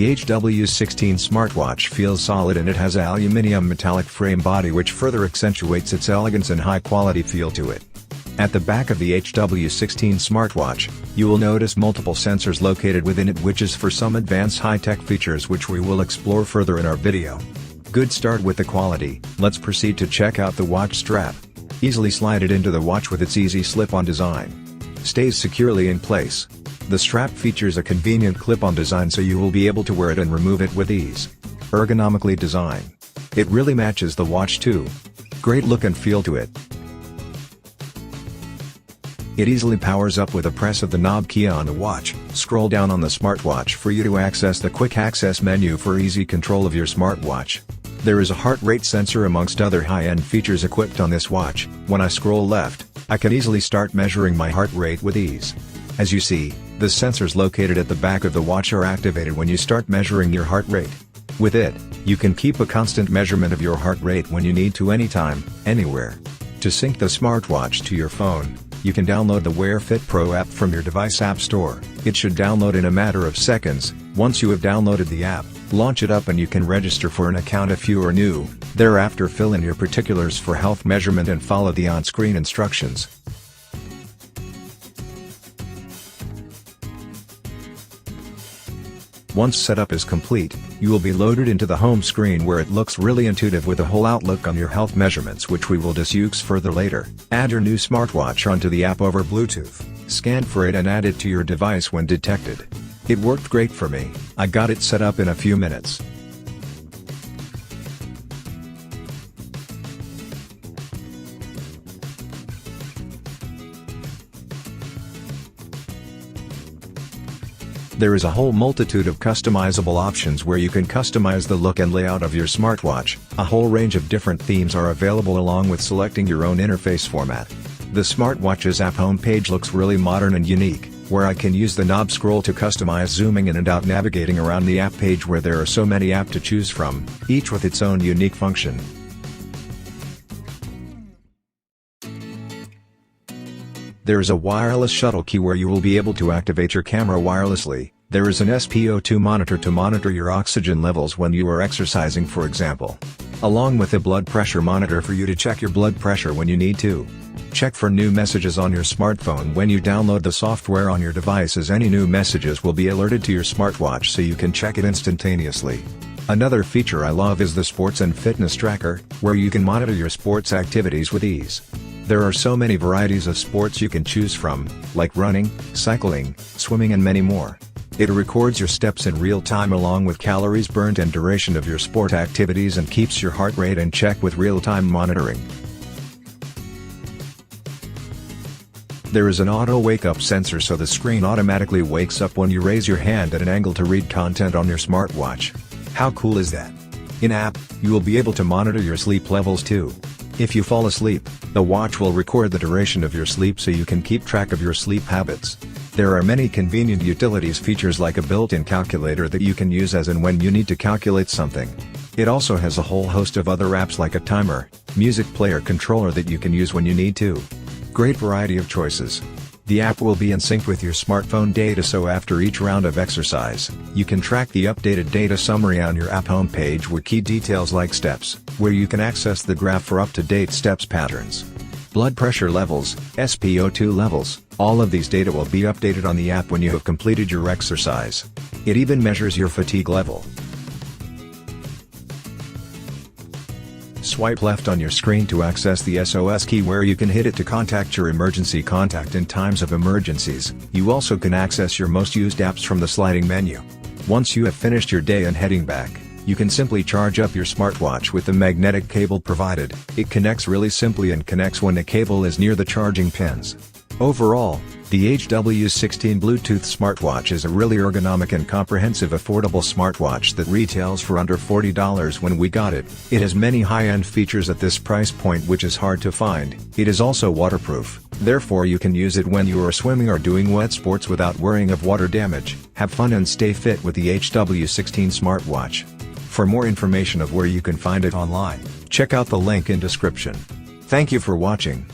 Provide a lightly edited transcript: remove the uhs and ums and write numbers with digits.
The HW16 Smartwatch feels solid and it has an aluminium metallic frame body which further accentuates its elegance and high-quality feel to it. At the back of the HW16 Smartwatch, you will notice multiple sensors located within it, which is for some advanced high-tech features which we will explore further in our video. Good start with the quality. Let's proceed to check out the watch strap. Easily slide it into the watch with its easy slip-on design. Stays securely in place. The strap features a convenient clip-on design so you will be able to wear it and remove it with ease. Ergonomically designed. It really matches the watch too. Great look and feel to it. It easily powers up with a press of the knob key on the watch. Scroll down on the smartwatch for you to access the quick access menu for easy control of your smartwatch. There is a heart rate sensor amongst other high-end features equipped on this watch. When I scroll left, I can easily start measuring my heart rate with ease. As you see, the sensors located at the back of the watch are activated when you start measuring your heart rate. With it, you can keep a constant measurement of your heart rate when you need to, anytime, anywhere. To sync the smartwatch to your phone, you can download the Wear Fit Pro app from your device app store. It should download in a matter of seconds. Once you have downloaded the app, launch it up and you can register for an account if you are new. Thereafter, fill in your particulars for health measurement and follow the on-screen instructions. Once setup is complete, you will be loaded into the home screen where it looks really intuitive with a whole outlook on your health measurements, which we will discuss further later. Add your new smartwatch onto the app over Bluetooth, scan for it and add it to your device when detected. It worked great for me. I got it set up in a few minutes. There is a whole multitude of customizable options where you can customize the look and layout of your smartwatch. A whole range of different themes are available along with selecting your own interface format. The smartwatch's app homepage looks really modern and unique, where I can use the knob scroll to customize zooming in and out, navigating around the app page where there are so many apps to choose from, each with its own unique function. There is a wireless shuttle key where you will be able to activate your camera wirelessly. There is an SpO2 monitor to monitor your oxygen levels when you are exercising, for example. Along with a blood pressure monitor for you to check your blood pressure when you need to. Check for new messages on your smartphone when you download the software on your device, as any new messages will be alerted to your smartwatch so you can check it instantaneously. Another feature I love is the sports and fitness tracker, where you can monitor your sports activities with ease. There are so many varieties of sports you can choose from, like running, cycling, swimming and many more. It records your steps in real time along with calories burnt and duration of your sport activities and keeps your heart rate in check with real-time monitoring. There is an auto wake-up sensor so the screen automatically wakes up when you raise your hand at an angle to read content on your smartwatch. How cool is that? In-app, you will be able to monitor your sleep levels too. If you fall asleep, the watch will record the duration of your sleep so you can keep track of your sleep habits. There are many convenient utilities features like a built-in calculator that you can use as and when you need to calculate something. It also has a whole host of other apps like a timer, music player controller that you can use when you need to. Great variety of choices. The app will be in sync with your smartphone data, so after each round of exercise, you can track the updated data summary on your app homepage with key details like steps, where you can access the graph for up-to-date steps patterns. Blood pressure levels, SpO2 levels, all of these data will be updated on the app when you have completed your exercise. It even measures your fatigue level. Swipe left on your screen to access the SOS key, where you can hit it to contact your emergency contact in times of emergencies. You also can access your most used apps from the sliding menu. Once you have finished your day and heading back, you can simply charge up your smartwatch with the magnetic cable provided. It connects really simply and connects when the cable is near the charging pins. Overall, the HW16 Bluetooth smartwatch is a really ergonomic and comprehensive affordable smartwatch that retails for under $40 when we got it. It has many high-end features at this price point, which is hard to find. It is also waterproof, therefore you can use it when you are swimming or doing wet sports without worrying of water damage. Have fun and stay fit with the HW16 smartwatch. For more information of where you can find it online, check out the link in description. Thank you for watching.